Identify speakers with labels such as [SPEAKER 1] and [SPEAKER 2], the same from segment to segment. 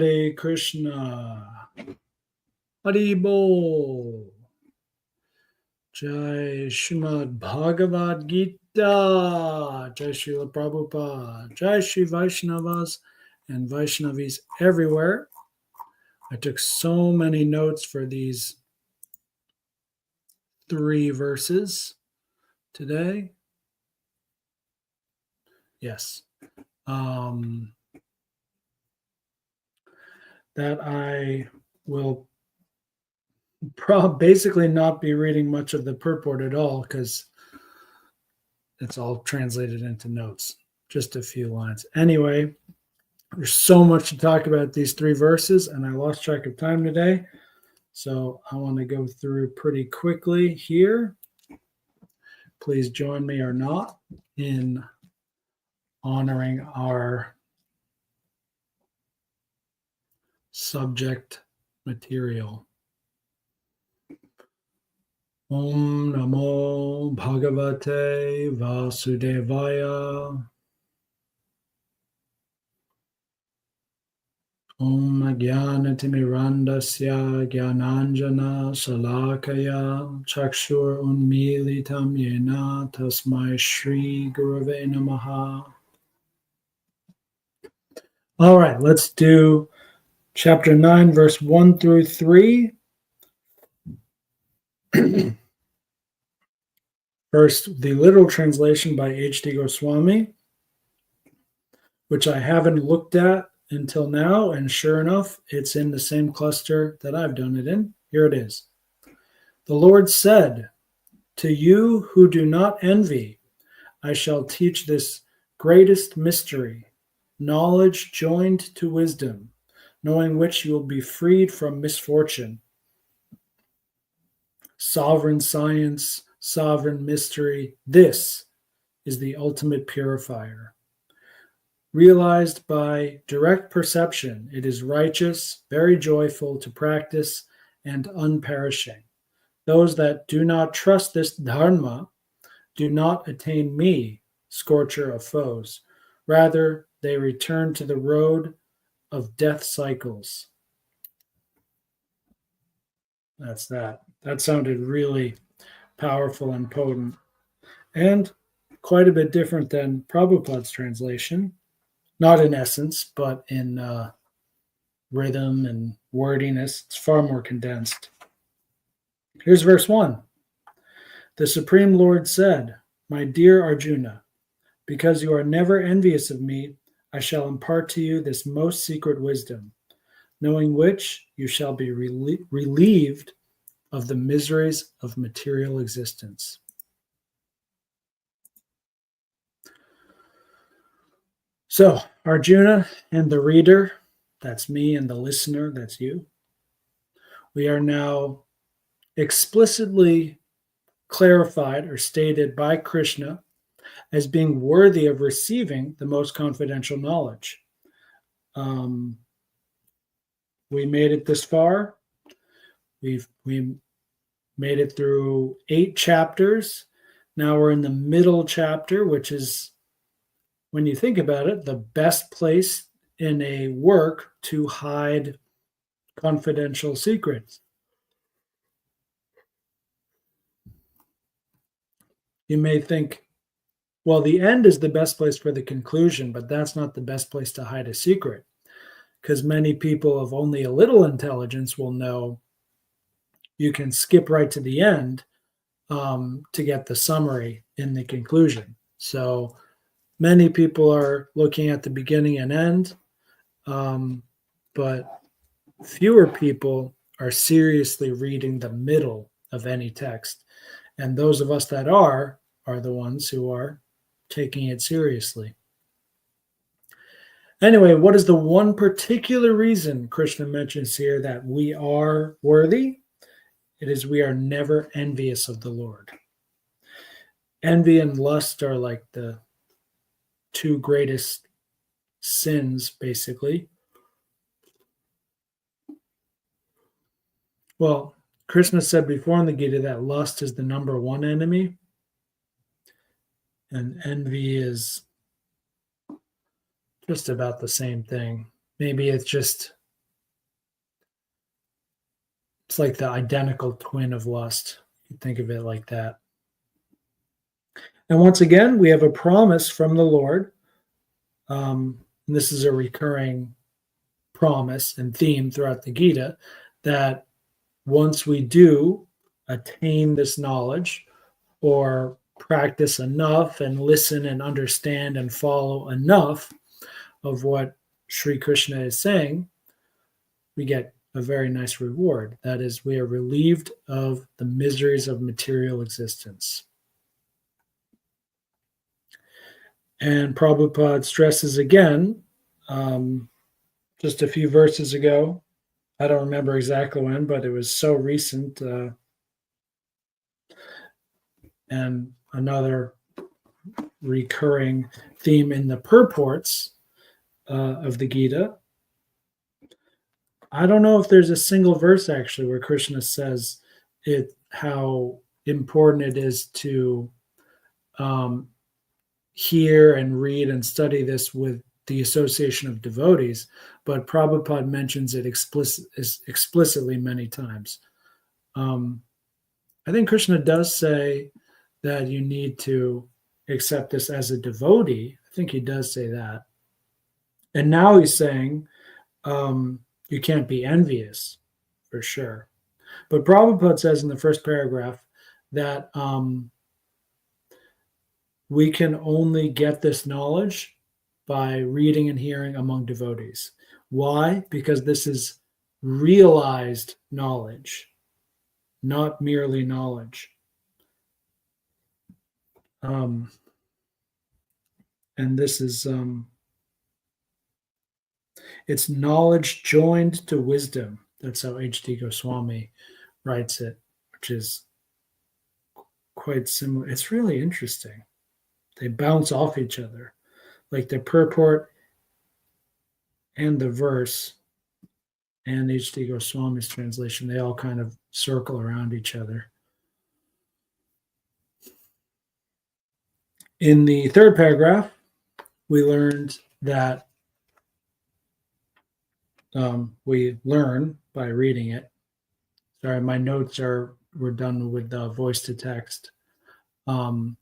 [SPEAKER 1] Hare Krishna. Haribol. Jai Srimad Bhagavad Gita. Jai Srila Prabhupada. Jai Shri Vaishnavas and Vaishnavis everywhere. I took so many notes for these 3 verses today. Yes. That I will basically not be reading much of the purport at all because it's all translated into notes, just a few lines. Anyway, there's so much to talk about these 3 verses, and I lost track of time today. So I want to go through pretty quickly here. Please join me or not in honoring our subject material. Om Namo Bhagavate Vasudevaya. Om Jnanatimirandasya Jnananjana Salakaya Chakshur Unmilitam Yena Tasmai Shri Gurave Namaha. All right, let's do chapter 9, verse 1 through 3. First, the literal translation by H.D. Goswami, which I haven't looked at until now, and sure enough, it's in the same cluster that I've done it in. Here it is. The Lord said, "To you who do not envy, I shall teach this greatest mystery, knowledge joined to wisdom, knowing which you will be freed from misfortune. Sovereign science, sovereign mystery, this is the ultimate purifier. Realized by direct perception, it is righteous, very joyful to practice, and unperishing. Those that do not trust this dharma do not attain me, scorcher of foes. Rather, they return to the road of death cycles." That's that. That sounded really powerful and potent, and quite a bit different than Prabhupada's translation. Not in essence, but in rhythm and wordiness. It's far more condensed. Here's verse 1. The Supreme Lord said, "My dear Arjuna, because you are never envious of me, I shall impart to you this most secret wisdom, knowing which you shall be relieved of the miseries of material existence." So, Arjuna and the reader, that's me, and the listener, that's you, we are now explicitly clarified or stated by Krishna as being worthy of receiving the most confidential knowledge. We made it this far. We made it through 8 chapters. Now we're in the middle chapter, which is, when you think about it, the best place in a work to hide confidential secrets. You may think, well, the end is the best place for the conclusion, but that's not the best place to hide a secret, because many people of only a little intelligence will know you can skip right to the end to get the summary in the conclusion. So many people are looking at the beginning and end, but fewer people are seriously reading the middle of any text. And those of us that are the ones who are taking it seriously. Anyway, what is the one particular reason Krishna mentions here that we are worthy? It is we are never envious of the Lord. Envy and lust are like the 2 greatest sins, basically. Well, Krishna said before in the Gita that lust is the number 1 enemy, and envy is just about the same thing. Maybe it's just It's like the identical twin of lust. You think of it like that. And once again, we have a promise from the Lord. And this is a recurring promise and theme throughout the Gita, that once we do attain this knowledge or practice enough and listen and understand and follow enough of what Sri Krishna is saying, we get a very nice reward. That is, we are relieved of the miseries of material existence. And Prabhupada stresses again, just a few verses ago, I don't remember exactly when, but it was so recent, and another recurring theme in the purports of the Gita. I don't know if there's a single verse actually where Krishna says how important it is to hear and read and study this with the association of devotees, but Prabhupada mentions it explicitly many times. I think Krishna does say that you need to accept this as a devotee. I think he does say that. And now he's saying you can't be envious, for sure. But Prabhupada says in the first paragraph that we can only get this knowledge by reading and hearing among devotees. Why? Because this is realized knowledge, not merely knowledge. And this is, it's knowledge joined to wisdom. That's how H.D. Goswami writes it, which is quite similar. It's really interesting. They bounce off each other. Like the purport and the verse and H.D. Goswami's translation, they all kind of circle around each other. In the third paragraph, we learned that we learn by reading it. Sorry, my notes were done with voice to text. In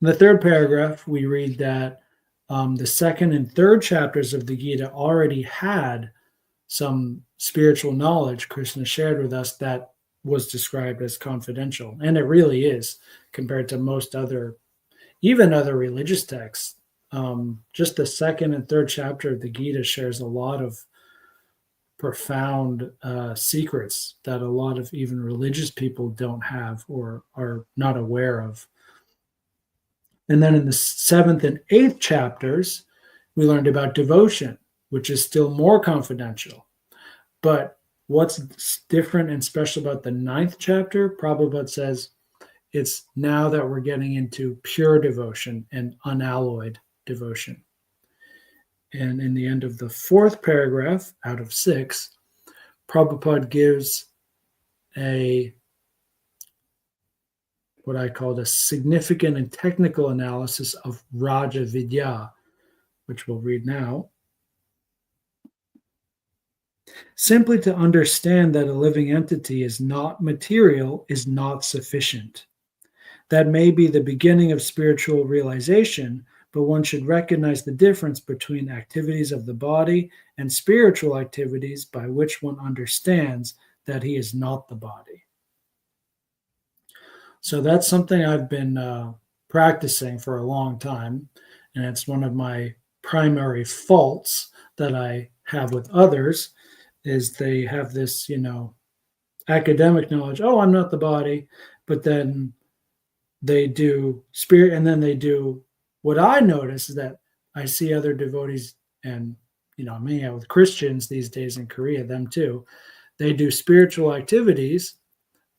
[SPEAKER 1] the third paragraph, we read that the second and third chapters of the Gita already had some spiritual knowledge Krishna shared with us that was described as confidential. And it really is, compared to most other, even other religious texts. Just the second and third chapter of the Gita shares a lot of profound secrets that a lot of even religious people don't have or are not aware of. And then in the seventh and eighth chapters, we learned about devotion, which is still more confidential. But what's different and special about the ninth chapter, Prabhupada says, it's now that we're getting into pure devotion and unalloyed devotion. And in the end of the fourth paragraph out of 6, Prabhupada gives what I called a significant and technical analysis of Raja Vidya, which we'll read now. Simply to understand that a living entity is not material is not sufficient. That may be the beginning of spiritual realization, but one should recognize the difference between activities of the body and spiritual activities by which one understands that he is not the body. So that's something I've been practicing for a long time, and it's one of my primary faults that I have with others, is they have this, academic knowledge. Oh, I'm not the body, but then they do spirit, and then they do what I notice is that I see other devotees, and I'm hanging out with Christians these days in Korea, them too. They do spiritual activities,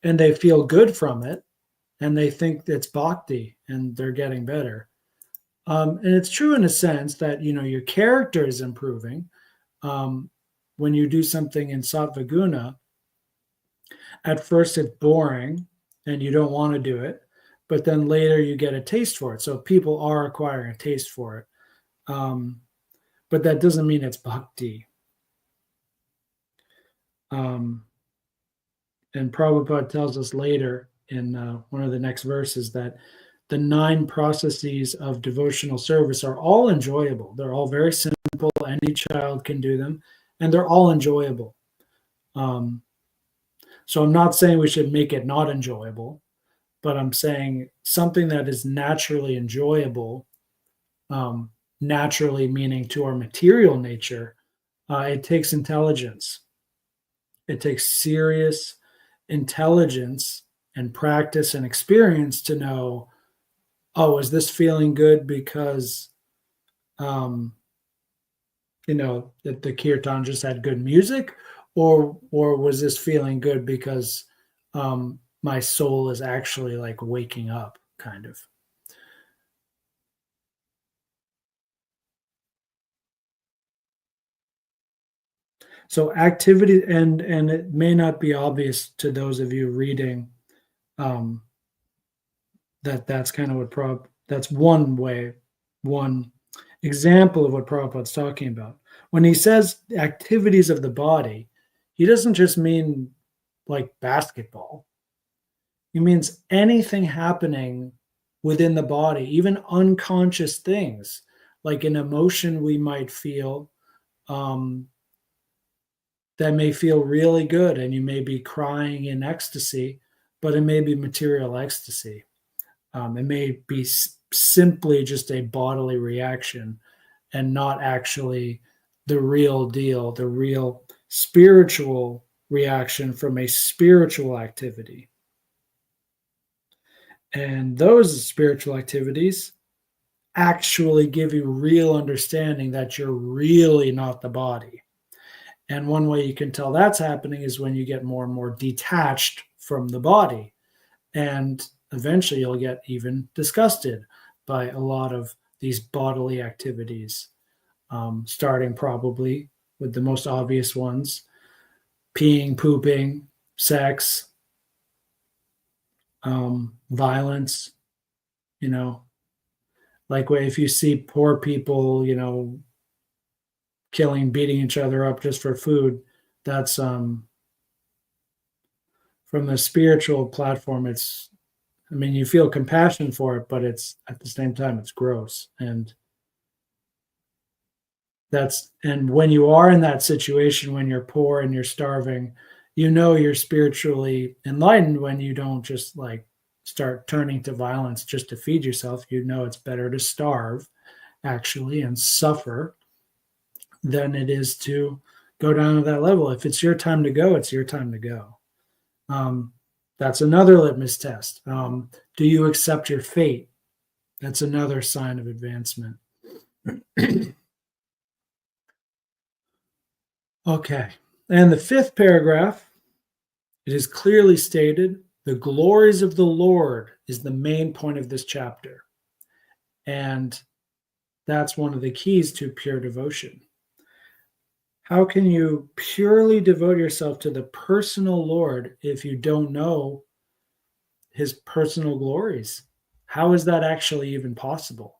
[SPEAKER 1] and they feel good from it, and they think it's bhakti, and they're getting better. And it's true in a sense that your character is improving. When you do something in sattva guna, at first it's boring, and you don't want to do it. But then later you get a taste for it. So people are acquiring a taste for it. But that doesn't mean it's bhakti. And Prabhupada tells us later in one of the next verses that the 9 processes of devotional service are all enjoyable. They're all very simple. Any child can do them, and they're all enjoyable. So I'm not saying we should make it not enjoyable, but I'm saying something that is naturally enjoyable, naturally meaning to our material nature, it takes intelligence. It takes serious intelligence and practice and experience to know, oh, is this feeling good because, um, that the kirtan just had good music, or was this feeling good because my soul is actually like waking up, kind of. So activity, and it may not be obvious to those of you reading, um, that's kind of that's one way, one example of what Prabhupada's talking about. When he says activities of the body, he doesn't just mean like basketball. He means anything happening within the body, even unconscious things, like an emotion we might feel, um, that may feel really good, and you may be crying in ecstasy, but it may be material ecstasy. It may be simply just a bodily reaction and not actually the real deal, the real spiritual reaction from a spiritual activity. And those spiritual activities actually give you real understanding that you're really not the body. And one way you can tell that's happening is when you get more and more detached from the body. And eventually you'll get even disgusted by a lot of these bodily activities, starting probably with the most obvious ones: peeing, pooping, sex, violence, you know, like if you see poor people, killing, beating each other up just for food, that's from the spiritual platform. It's, I mean, you feel compassion for it, but it's at the same time, it's gross. And when you are in that situation, when you're poor and you're starving, you're spiritually enlightened when you don't just like start turning to violence just to feed yourself. It's better to starve actually and suffer than it is to go down to that level. If it's your time to go, it's your time to go. That's another litmus test. Do you accept your fate? That's another sign of advancement. Okay. And the 5th paragraph, it is clearly stated, the glories of the Lord is the main point of this chapter. And that's one of the keys to pure devotion. How can you purely devote yourself to the personal Lord if you don't know his personal glories? How is that actually even possible?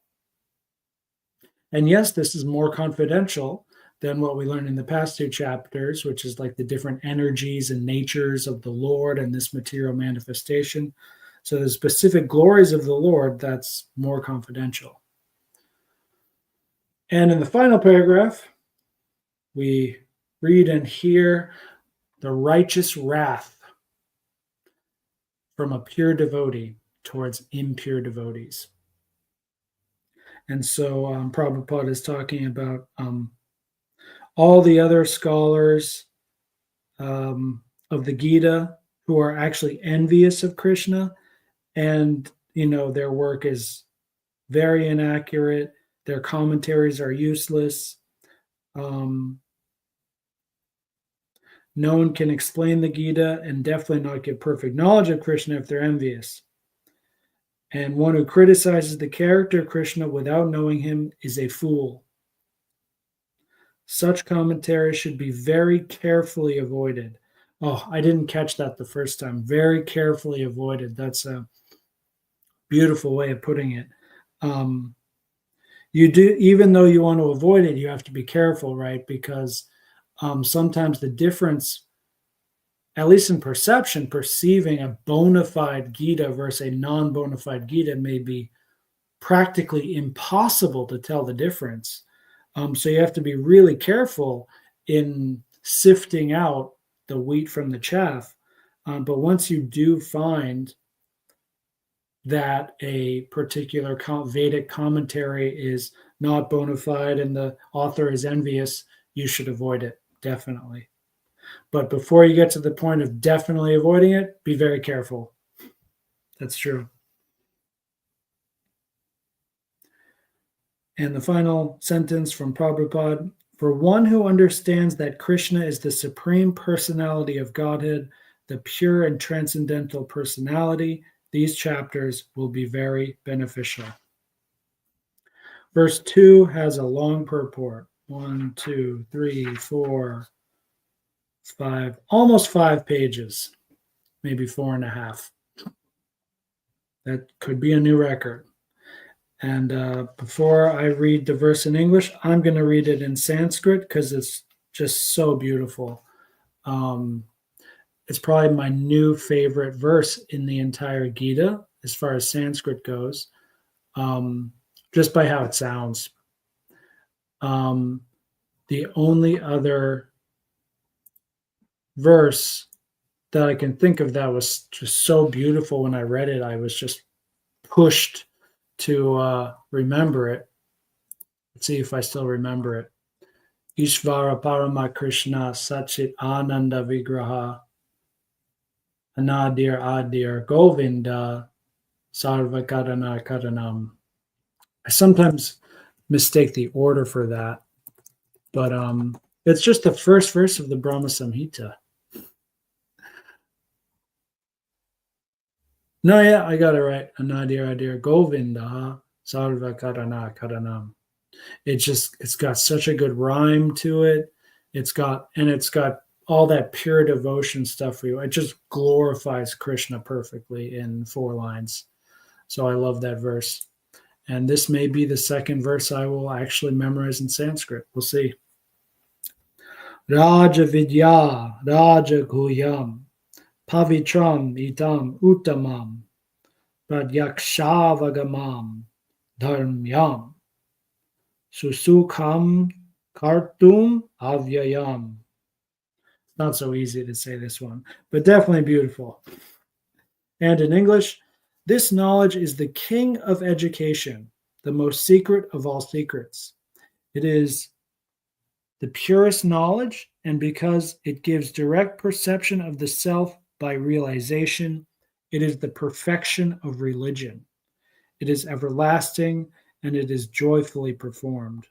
[SPEAKER 1] And yes, this is more confidential than what we learned in the past 2 chapters, which is like the different energies and natures of the Lord and this material manifestation. So the specific glories of the Lord, that's more confidential. And in the final paragraph, we read and hear the righteous wrath from a pure devotee towards impure devotees. And so Prabhupada is talking about all the other scholars of the Gita who are actually envious of Krishna, and their work is very inaccurate. Their commentaries are useless. No one can explain the Gita and definitely not get perfect knowledge of Krishna if they're envious. And one who criticizes the character of Krishna without knowing him is a fool. Such commentary should be very carefully avoided. Oh, I didn't catch that the first time. Very carefully avoided. That's a beautiful way of putting it. You do, even though you want to avoid it, you have to be careful, right? Because sometimes the difference at least in perception, perceiving a bona fide Gita versus a non-bona fide Gita may be practically impossible to tell the difference. So you have to be really careful in sifting out the wheat from the chaff. But once you do find that a particular Vedic commentary is not bona fide and the author is envious, you should avoid it, definitely. But before you get to the point of definitely avoiding it, be very careful. That's true. And the final sentence from Prabhupada, for one who understands that Krishna is the supreme personality of Godhead, the pure and transcendental personality, these chapters will be very beneficial. Verse 2 has a long purport. 1, 2, 3, 4, 5, almost 5 pages, maybe 4.5. That could be a new record. And before I read the verse in English, I'm going to read it in Sanskrit because it's just so beautiful. It's probably my new favorite verse in the entire Gita as far as Sanskrit goes, just by how it sounds. The only other verse that I can think of that was just so beautiful when I read it, I was just pushed to remember it. Let's see if I still remember it. Ishvara Parama Krishna Sachit Ananda Vigraha Anadir Adir Govinda Sarvakarana Karanam. I sometimes mistake the order for that, but it's just the first verse of the Brahma Samhita. No, yeah, I got it right. Anadir Adir Govinda Sarvakarana Karanam. It's got such a good rhyme to it. It's got all that pure devotion stuff for you. It just glorifies Krishna perfectly in 4 lines. So I love that verse. And this may be the second verse I will actually memorize in Sanskrit. We'll see. Raja Vidya, Raja Guyam, Pavitram Itam Uttamam, Pradyakshavagamam, Dharmyam, Susukham Kartum Avyayam. Not so easy to say this one, but definitely beautiful. And in English, this knowledge is the king of education, the most secret of all secrets. It is the purest knowledge, and because it gives direct perception of the self by realization, it is the perfection of religion. It is everlasting, and it is joyfully performed.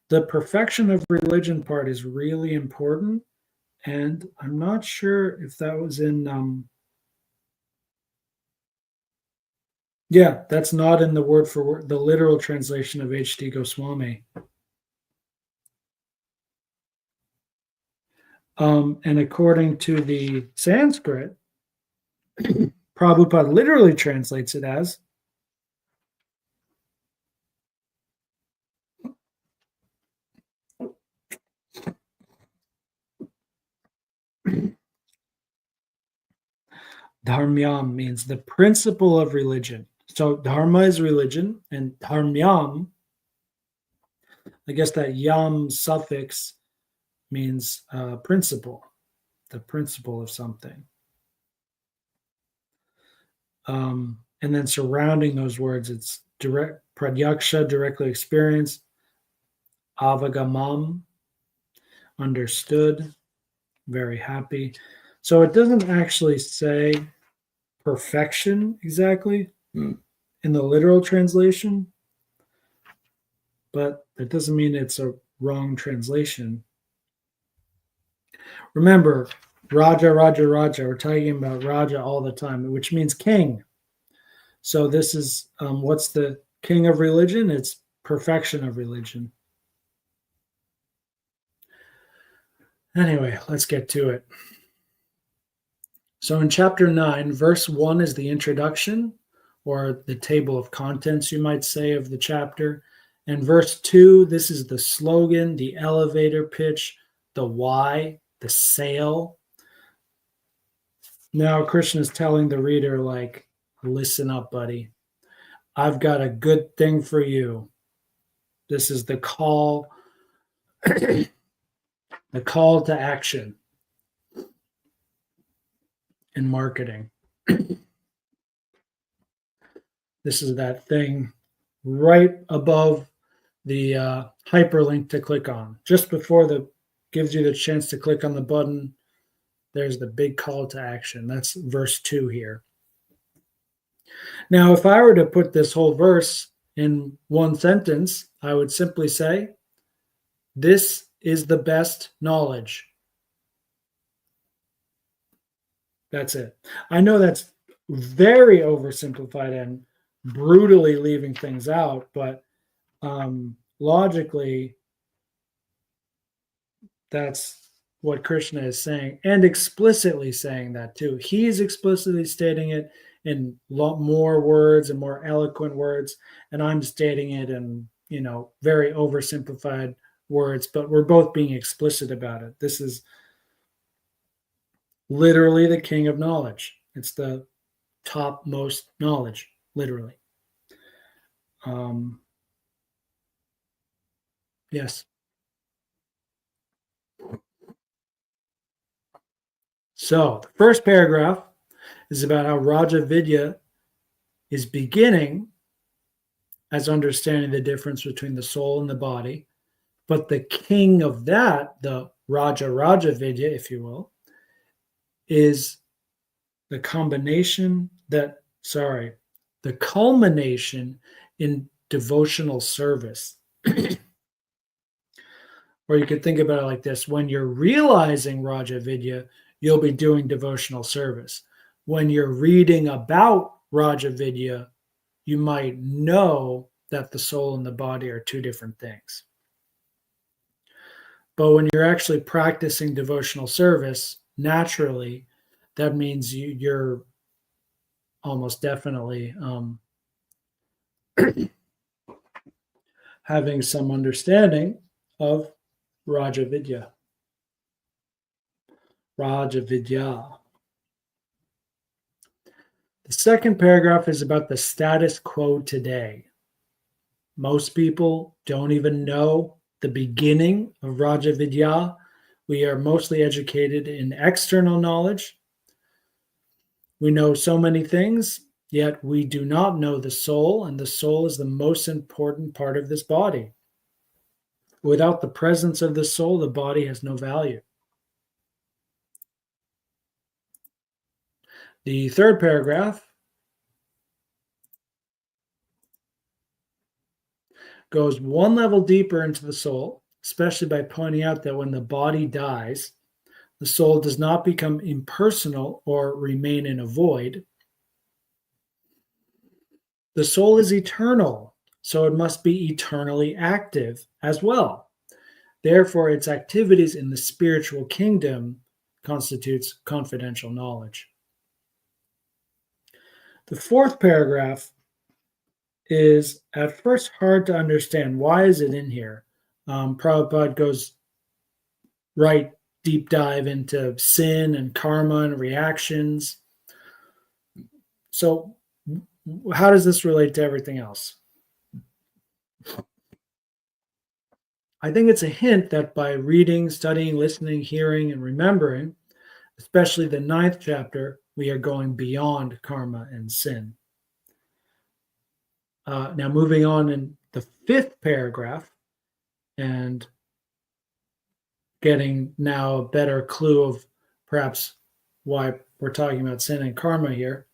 [SPEAKER 1] The perfection of religion part is really important, and I'm not sure if that was in yeah, that's not in the word for word, the literal translation of H.D. Goswami. And according to the Sanskrit, Prabhupada literally translates it as Dharmyam means the principle of religion. So dharma is religion, and dharmyam, I guess that yam suffix means principle, the principle of something. And then surrounding those words, it's direct pradyaksha, directly experienced, avagamam, understood, very happy. So it doesn't actually say perfection exactly in the literal translation, but that doesn't mean it's a wrong translation. Remember, Raja, Raja, Raja. We're talking about Raja all the time, which means king. So this is what's the king of religion? It's perfection of religion. Anyway, let's get to it. So in chapter 9, verse 1 is the introduction, or the table of contents, you might say, of the chapter. And verse 2, this is the slogan, the elevator pitch, the why the sail. Now Krishna is telling the reader, like, listen up, buddy. I've got a good thing for you. This is the call, the call to action in marketing. This is that thing right above the hyperlink to click on. Just before the gives you the chance to click on the button, there's the big call to action. That's verse 2 here. Now, if I were to put this whole verse in one sentence, I would simply say, this is the best knowledge. That's it. I know that's very oversimplified and brutally leaving things out, but logically, that's what Krishna is saying, and explicitly saying that too. He's explicitly stating it in a lot more words and more eloquent words, and I'm stating it in, very oversimplified words, but we're both being explicit about it. This is literally the king of knowledge. It's the topmost knowledge, literally. Yes. So the first paragraph is about how Raja Vidya is beginning as understanding the difference between the soul and the body. But the king of that, the Raja Vidya, if you will, is the culmination in devotional service. Or you could think about it like this: when you're realizing Raja Vidya, you'll be doing devotional service. When you're reading about Raja Vidya, you might know that the soul and the body are two different things. But when you're actually practicing devotional service, naturally, that means you're almost definitely having some understanding of Raja Vidya. Raja Vidya. The second paragraph is about the status quo today. Most people don't even know the beginning of Raja Vidya. We are mostly educated in external knowledge. We know so many things, yet we do not know the soul, and the soul is the most important part of this body. Without the presence of the soul, the body has no value. The third paragraph goes one level deeper into the soul, especially by pointing out that when the body dies, the soul does not become impersonal or remain in a void. The soul is eternal, so it must be eternally active as well. Therefore, its activities in the spiritual kingdom constitutes confidential knowledge. The fourth paragraph is at first hard to understand. Why is it in here? Prabhupada goes right deep dive into sin and karma and reactions. So how does this relate to everything else? I think it's a hint that by reading, studying, listening, hearing, and remembering, especially the 9th chapter, we are going beyond karma and sin. Now, moving on in the 5th paragraph and getting now a better clue of perhaps why we're talking about sin and karma here,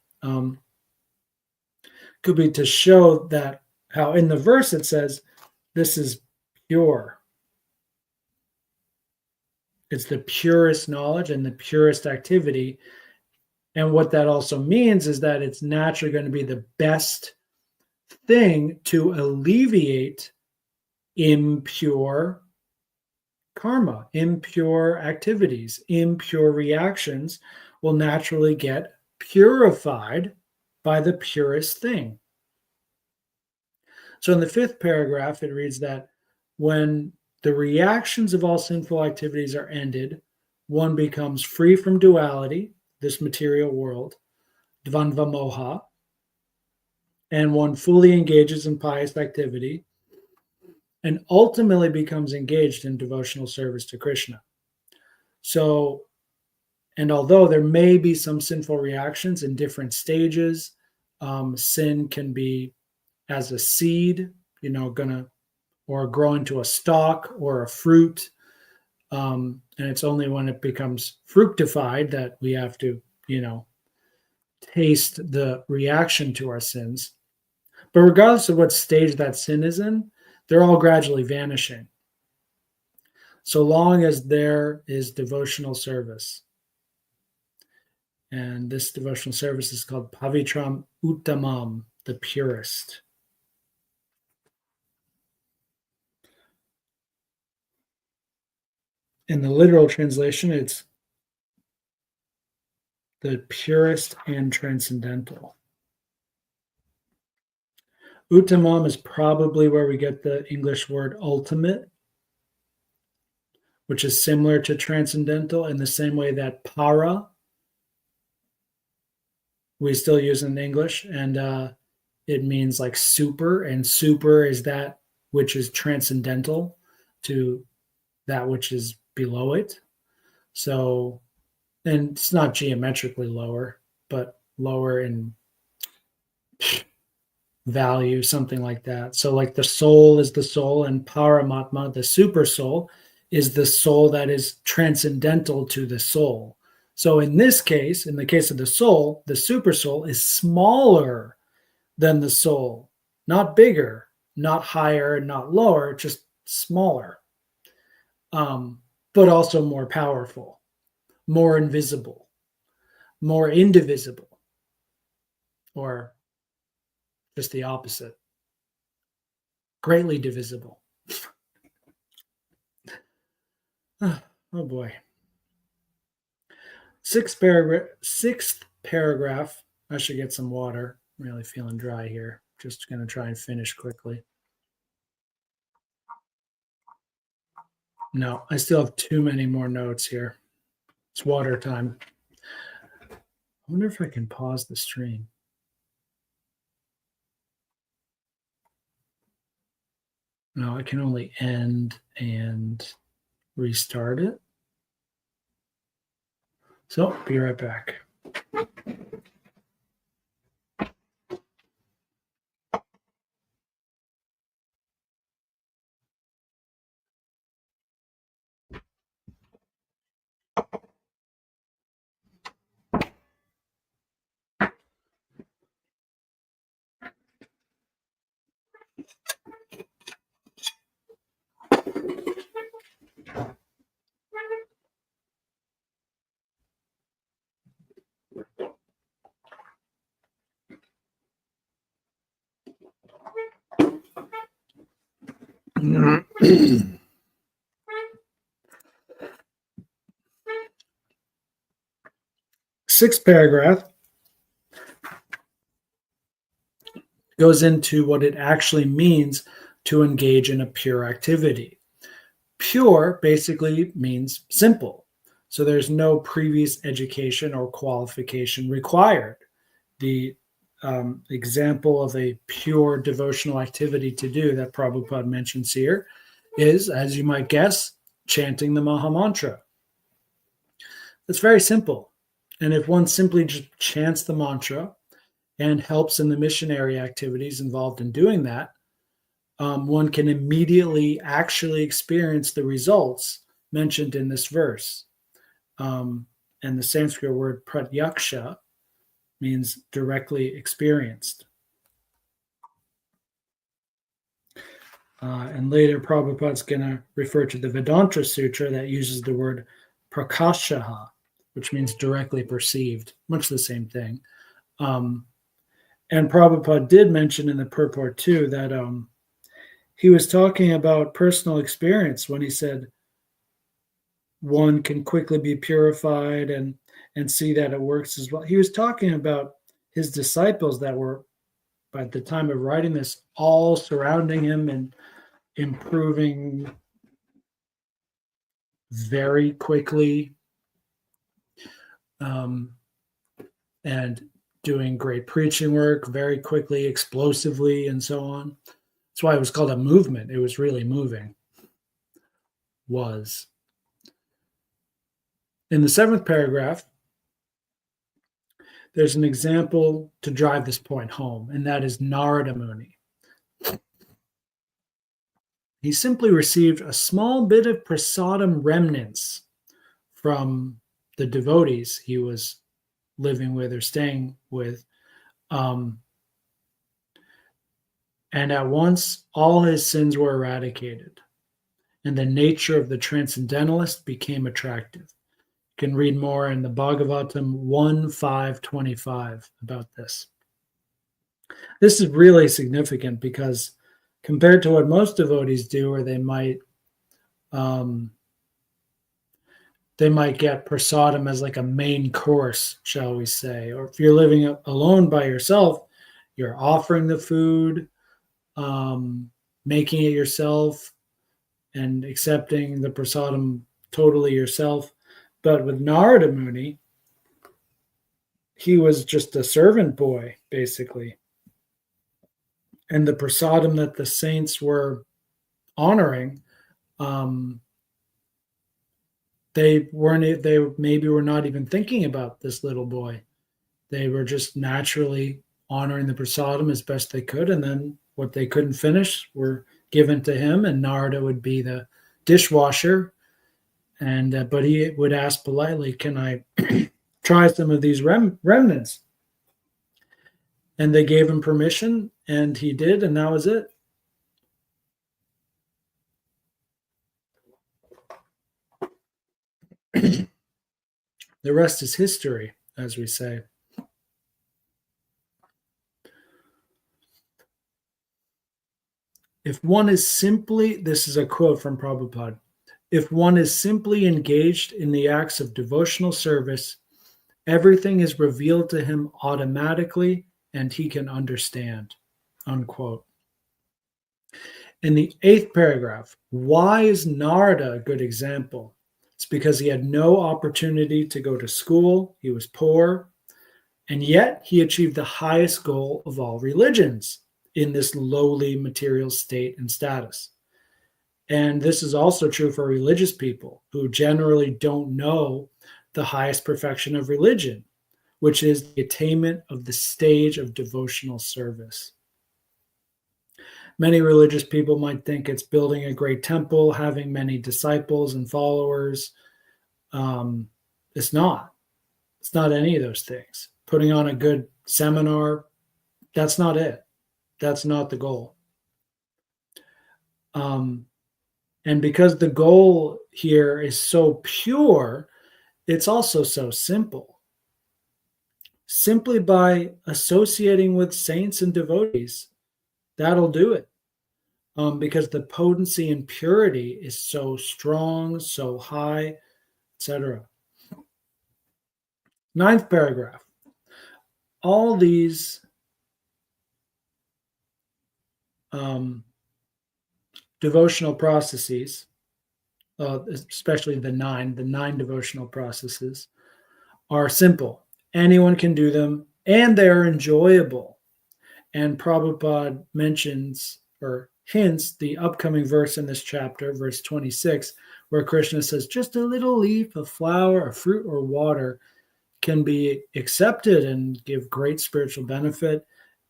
[SPEAKER 1] could be to show that how in the verse it says, this is pure. It's the purest knowledge and the purest activity. And what that also means is that it's naturally going to be the best thing to alleviate impure karma, impure activities, impure reactions will naturally get purified by the purest thing. So in the 5th paragraph, it reads that when the reactions of all sinful activities are ended, one becomes free from duality, this material world, dvandva moha, and one fully engages in pious activity and ultimately becomes engaged in devotional service to Krishna. So, and although there may be some sinful reactions in different stages, sin can be as a seed, gonna or grow into a stalk or a fruit. And it's only when it becomes fructified that we have to, taste the reaction to our sins. But regardless of what stage that sin is in, they're all gradually vanishing. So long as there is devotional service. And this devotional service is called Pavitram Uttamam, the purest. In the literal translation, it's the purest and transcendental. Uttamam is probably where we get the English word ultimate, which is similar to transcendental in the same way that para we still use in English, and it means like super, and super is that which is transcendental to that which is below it. So, and it's not geometrically lower, but lower in value, something like that. So, like the soul is the soul, and Paramatma, the super soul, is the soul that is transcendental to the soul. So, in this case, in the case of the soul, the super soul is smaller than the soul, not bigger, not higher, not lower, just smaller, but also more powerful, more invisible, more indivisible, or just the opposite, greatly divisible. Oh boy. Sixth paragraph. I should get some water. I'm really feeling dry here. Just going to try and finish quickly. No, I still have too many more notes here. It's water time. I wonder if I can pause the stream. No, I can only end and restart it. So, be right back. Sixth paragraph goes into what it actually means to engage in a pure activity. Pure basically means simple. So there's no previous education or qualification required. The example of a pure devotional activity to do that Prabhupada mentions here is, as you might guess, chanting the Maha Mantra. It's very simple. And if one simply just chants the mantra and helps in the missionary activities involved in doing that, one can immediately actually experience the results mentioned in this verse. And the Sanskrit word pratyaksha means directly experienced. And later, Prabhupada's going to refer to the Vedanta Sutra that uses the word prakashaha, which means directly perceived, much the same thing. And Prabhupada did mention in the purport too that he was talking about personal experience when he said one can quickly be purified and see that it works as well. He was talking about his disciples that were, by the time of writing this, all surrounding him and improving very quickly um, and doing great preaching work very quickly, explosively, and so on. That's why it was called a movement. It was really moving. Was. In the seventh paragraph, there's an example to drive this point home, and that is Narada Muni. He simply received a small bit of prasadam remnants from the devotees he was living with or staying with. And at once all his sins were eradicated, and the nature of the transcendentalist became attractive. You can read more in the Bhagavatam 1.5.25 about this. This is really significant because compared to what most devotees do, where they might get prasadam as like a main course, shall we say, or if you're living alone by yourself, you're offering the food, making it yourself, and accepting the prasadam totally yourself. But with Narada Muni, he was just a servant boy, basically. And the prasadam that the saints were honoring, they maybe were not even thinking about this little boy. They were just naturally honoring the prasadam as best they could, and then what they couldn't finish were given to him, and Narada would be the dishwasher. And but he would ask politely, "Can I try some of these remnants?" And they gave him permission, and he did, and that was it. The rest is history, as we say. If one is simply, this is a quote from Prabhupada, if one is simply engaged in the acts of devotional service, everything is revealed to him automatically and he can understand, unquote. In the 8th paragraph, why is Narada a good example? It's because he had no opportunity to go to school, he was poor, and yet he achieved the highest goal of all religions in this lowly material state and status. And this is also true for religious people who generally don't know the highest perfection of religion, which is the attainment of the stage of devotional service. Many religious people might think it's building a great temple, having many disciples and followers. It's not. It's not any of those things. Putting on a good seminar, that's not it. That's not the goal. And because the goal here is so pure, it's also so simple. Simply by associating with saints and devotees, that'll do it. Because the potency and purity is so strong, so high, etc. 9th paragraph. All these devotional processes, especially the nine devotional processes, are simple. Anyone can do them, and they're enjoyable. And Prabhupada mentions or hints the upcoming verse in this chapter, verse 26, where Krishna says, just a little leaf, a flower, a fruit, or water can be accepted and give great spiritual benefit.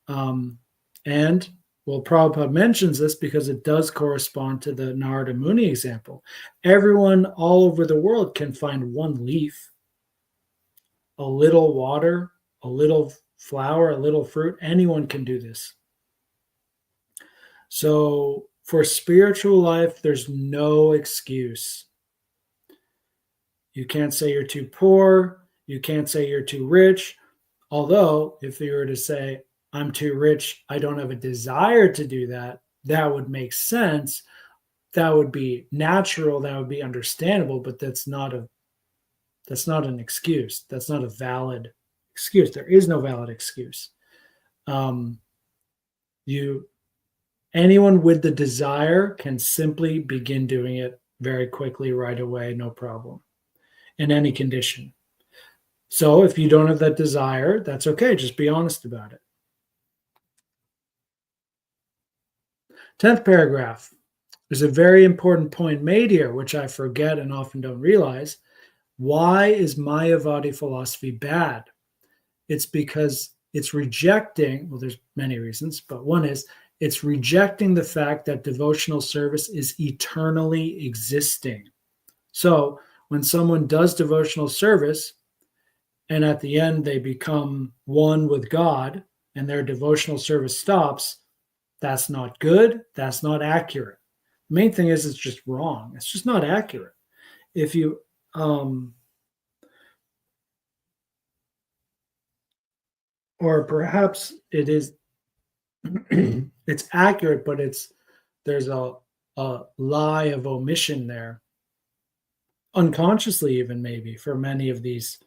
[SPEAKER 1] And well, Prabhupada mentions this because it does correspond to the Narada Muni example. Everyone all over the world can find one leaf, a little water, a little flower, a little fruit. Anyone can do this. So for spiritual life, there's no excuse. You can't say you're too poor. You can't say you're too rich. Although, if you were to say, I'm too rich, I don't have a desire to do that, that would make sense. That would be natural. That would be understandable. But that's not an excuse. That's not a valid excuse. There is no valid excuse. Anyone with the desire can simply begin doing it very quickly, right away, no problem, in any condition. So if you don't have that desire, that's okay. Just be honest about it. 10th paragraph. There's a very important point made here, which I forget and often don't realize. Why is Mayavadi philosophy bad? It's because it's rejecting, well, there's many reasons, but one is it's rejecting the fact that devotional service is eternally existing. So when someone does devotional service and at the end they become one with God and their devotional service stops, that's not good. That's not accurate. The main thing is it's just wrong. It's just not accurate. If you, or perhaps it is, it's accurate, but there's a lie of omission there, unconsciously even maybe for many of these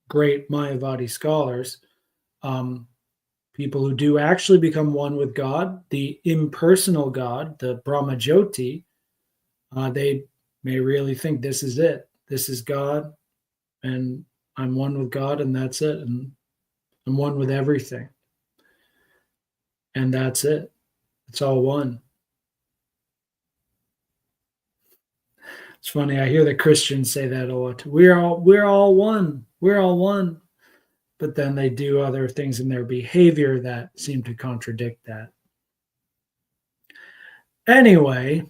[SPEAKER 1] great Mayavadi scholars. People who do actually become one with God, the impersonal God, the Brahmajyoti, they may really think this is it. This is God, and I'm one with God, and that's it. And I'm one with everything. And that's it. It's all one. It's funny, I hear the Christians say that a lot. We're all one. We're all one. But then they do other things in their behavior that seem to contradict that. Anyway,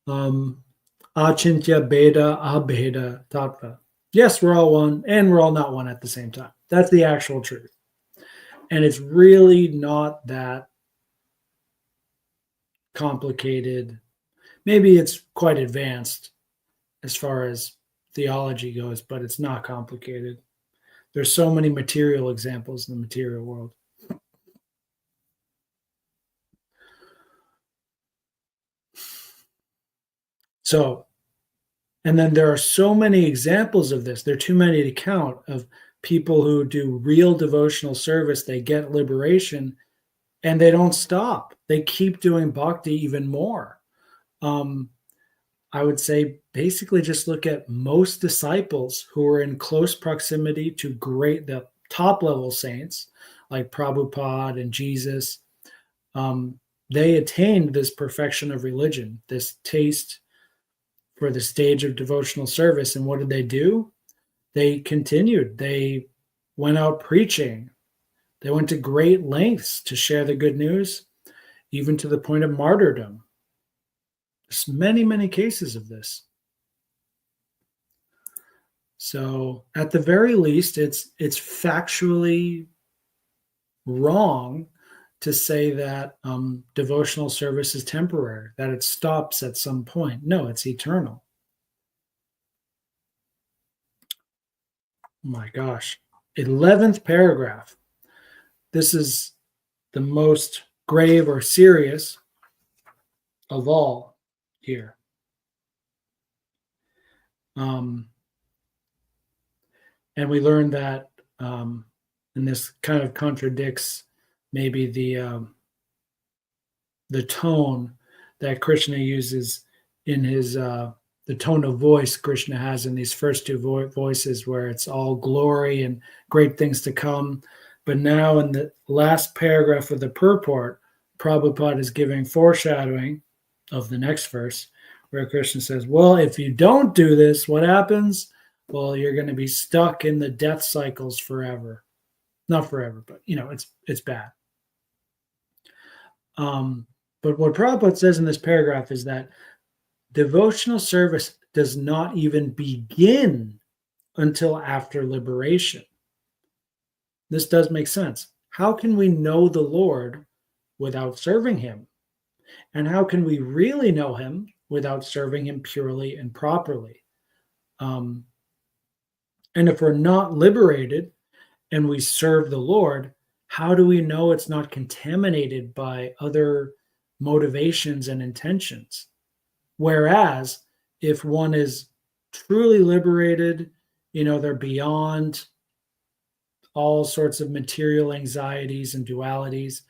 [SPEAKER 1] achintya beda abheda tattva. Yes, we're all one, and we're all not one at the same time. That's the actual truth. And it's really not that complicated. Maybe it's quite advanced as far as theology goes, but it's not complicated. There's so many material examples in the material world. So, and then there are so many examples of this. There are too many to count of people who do real devotional service. They get liberation and they don't stop. They keep doing bhakti even more. I would say basically just look at most disciples who are in close proximity to the top level saints like Prabhupada and Jesus. They attained this perfection of religion, this taste for the stage of devotional service. And what did they do? They continued. They went out preaching. They went to great lengths to share the good news, even to the point of martyrdom. There's many, many cases of this. So at the very least, it's factually wrong to say that devotional service is temporary, that it stops at some point. No, it's eternal. Oh my gosh. 11th paragraph. This is the most grave or serious of all here. And we learned that, and this kind of contradicts maybe the tone that Krishna uses in his the tone of voice Krishna has in these first two voices, where it's all glory and great things to come. But now in the last paragraph of the purport, Prabhupada is giving foreshadowing of the next verse, where Krishna says, well, if you don't do this, what happens? Well, you're going to be stuck in the death cycles forever. Not forever, but it's bad. But what Prabhupada says in this paragraph is that devotional service does not even begin until after liberation. This does make sense. How can we know the Lord without serving him? And how can we really know him without serving him purely and properly? And if we're not liberated and we serve the Lord, how do we know it's not contaminated by other motivations and intentions? Whereas if one is truly liberated, they're beyond all sorts of material anxieties and dualities.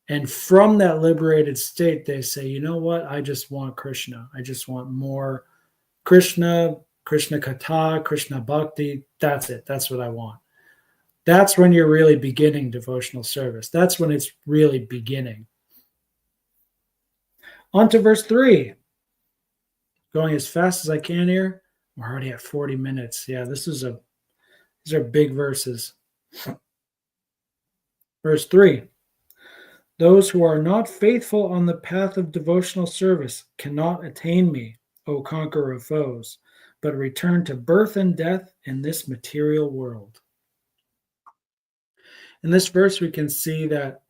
[SPEAKER 1] And from that liberated state, they say, you know what? I just want Krishna. I just want more Krishna, Krishna Katha, Krishna Bhakti, that's it. That's what I want. That's when you're really beginning devotional service. That's when it's really beginning. On to verse 3. Going as fast as I can here. We're already at 40 minutes. Yeah, these are big verses. Verse 3. Those who are not faithful on the path of devotional service cannot attain me, O conqueror of foes, but return to birth and death in this material world. In this verse, we can see that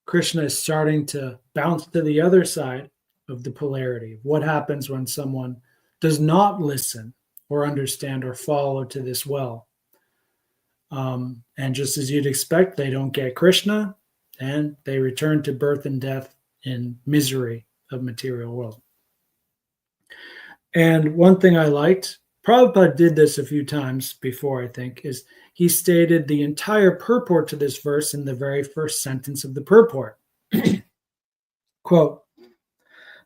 [SPEAKER 1] Krishna is starting to bounce to the other side of the polarity. What happens when someone does not listen or understand or follow to this well? And just as you'd expect, they don't get Krishna and they return to birth and death in misery of material world. And one thing I liked, Prabhupada did this a few times before, I think, is he stated the entire purport to this verse in the very first sentence of the purport. Quote,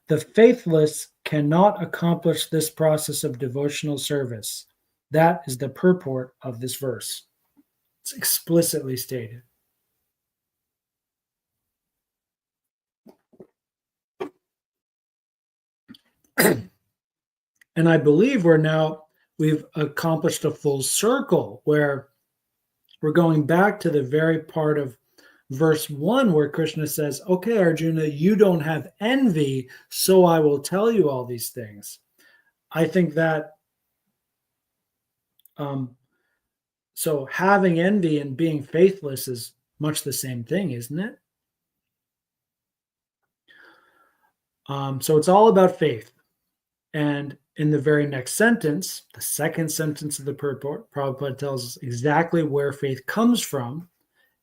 [SPEAKER 1] the faithless cannot accomplish this process of devotional service. That is the purport of this verse. It's explicitly stated. And I believe we've accomplished a full circle where we're going back to the very part of verse 1 where Krishna says, okay, Arjuna, you don't have envy, so I will tell you all these things. I think that so having envy and being faithless is much the same thing, isn't it? So it's all about faith. And in the very next sentence, the second sentence of the purport, Prabhupada tells us exactly where faith comes from,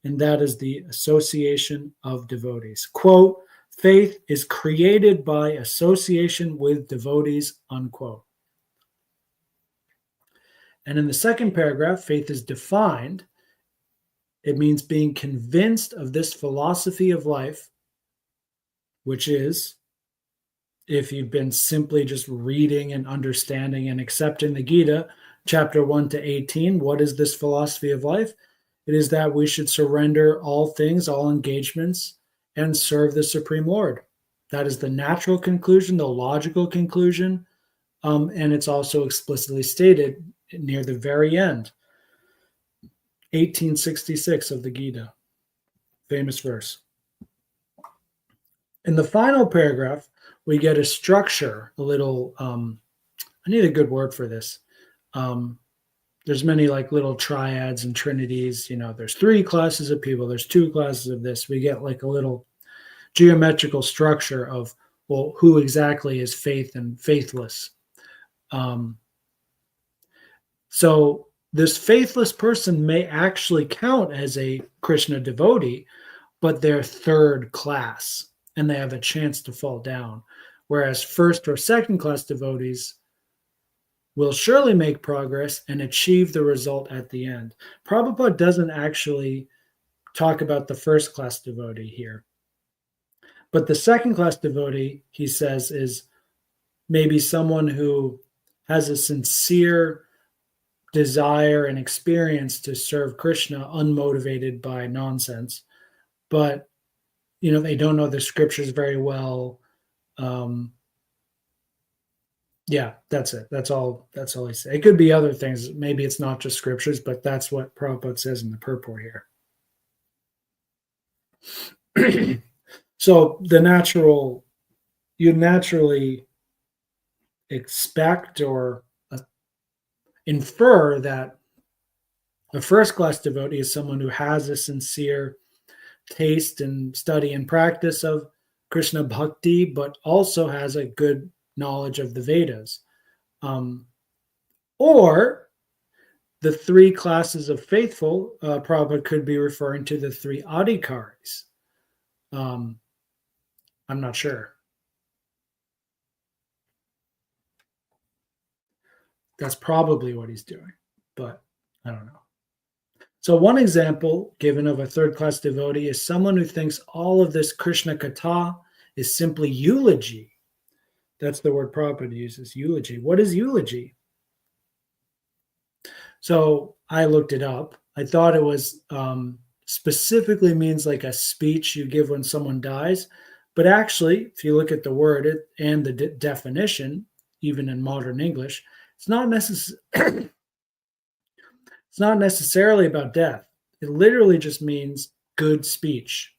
[SPEAKER 1] and that is the association of devotees. Quote, faith is created by association with devotees, unquote. And in the second paragraph, faith is defined. It means being convinced of this philosophy of life, which is, if you've been simply just reading and understanding and accepting the Gita, chapter 1 to 18, what is this philosophy of life? It is that we should surrender all things, all engagements, and serve the Supreme Lord. That is the natural conclusion, the logical conclusion, and it's also explicitly stated near the very end, 1866 of the Gita, famous verse. In the final paragraph, we get a structure, a little, I need a good word for this. There's many like little triads and trinities, there's 3 classes of people, there's 2 classes of this. We get like a little geometrical structure of, well, who exactly is faith and faithless. So this faithless person may actually count as a Krishna devotee, but they're 3rd class and they have a chance to fall down. Whereas 1st or 2nd class devotees will surely make progress and achieve the result at the end. Prabhupada doesn't actually talk about the 1st class devotee here. But the 2nd class devotee, he says, is maybe someone who has a sincere desire and experience to serve Krishna unmotivated by nonsense. But, they don't know the scriptures very well. Yeah, that's it. That's all he says. It could be other things. Maybe it's not just scriptures, but that's what Prabhupada says in the purport here. So you naturally expect or infer that a 1st class devotee is someone who has a sincere taste and study and practice of Krishna bhakti, but also has a good knowledge of the Vedas. Or the 3 classes of faithful, Prabhupada could be referring to the 3 adhikaris. I'm not sure. That's probably what he's doing, but I don't know. So one example given of a 3rd class devotee is someone who thinks all of this Krishna Katha is simply eulogy, That's the word Prabhupada uses, eulogy. What is eulogy? So I looked it up. I thought it was specifically means like a speech you give when someone dies. But actually, if you look at the word and the definition, even in modern English, it's not it's not necessarily about death. It literally just means good speech.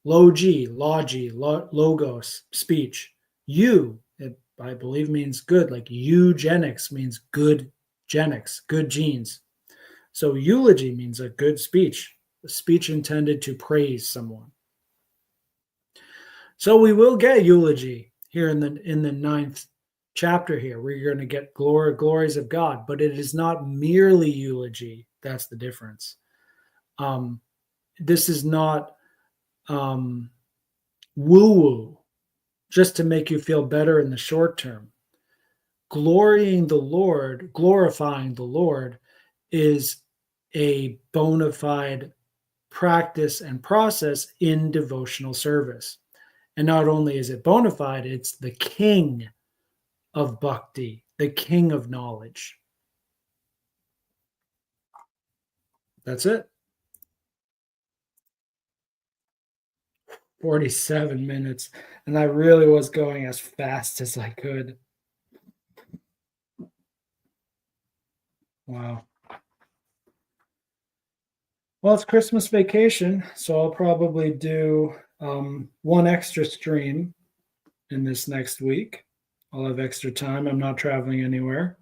[SPEAKER 1] Logi, logos, speech. I believe means good, like eugenics means good genics, good genes. So eulogy means a good speech, a speech intended to praise someone. So we will get eulogy here in the ninth chapter here. We're going to get glories of God, but it is not merely eulogy. That's the difference. This is not woo-woo, just to make you feel better in the short term. Glorifying the Lord is a bona fide practice and process in devotional service. And not only is it bona fide, it's the king of bhakti, the king of knowledge. That's it. 47 minutes. And I really was going as fast as I could. Wow. Well, it's Christmas vacation, so I'll probably do one extra stream in this next week. I'll have extra time. I'm not traveling anywhere,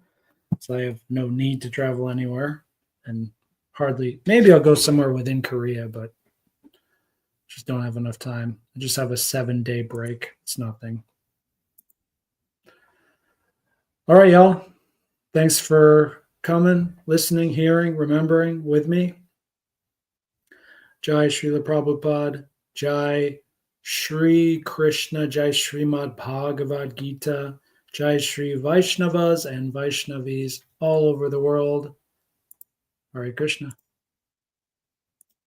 [SPEAKER 1] so I have no need to travel anywhere. And maybe I'll go somewhere within Korea, but just don't have enough time. I just have a 7-day break. It's nothing. All right, y'all. Thanks for coming, listening, hearing, remembering with me. Jai Srila Prabhupada, Jai Shri Krishna, Jai Srimad Bhagavad Gita, Jai Shri Vaishnavas and Vaishnavis all over the world. Hare Krishna.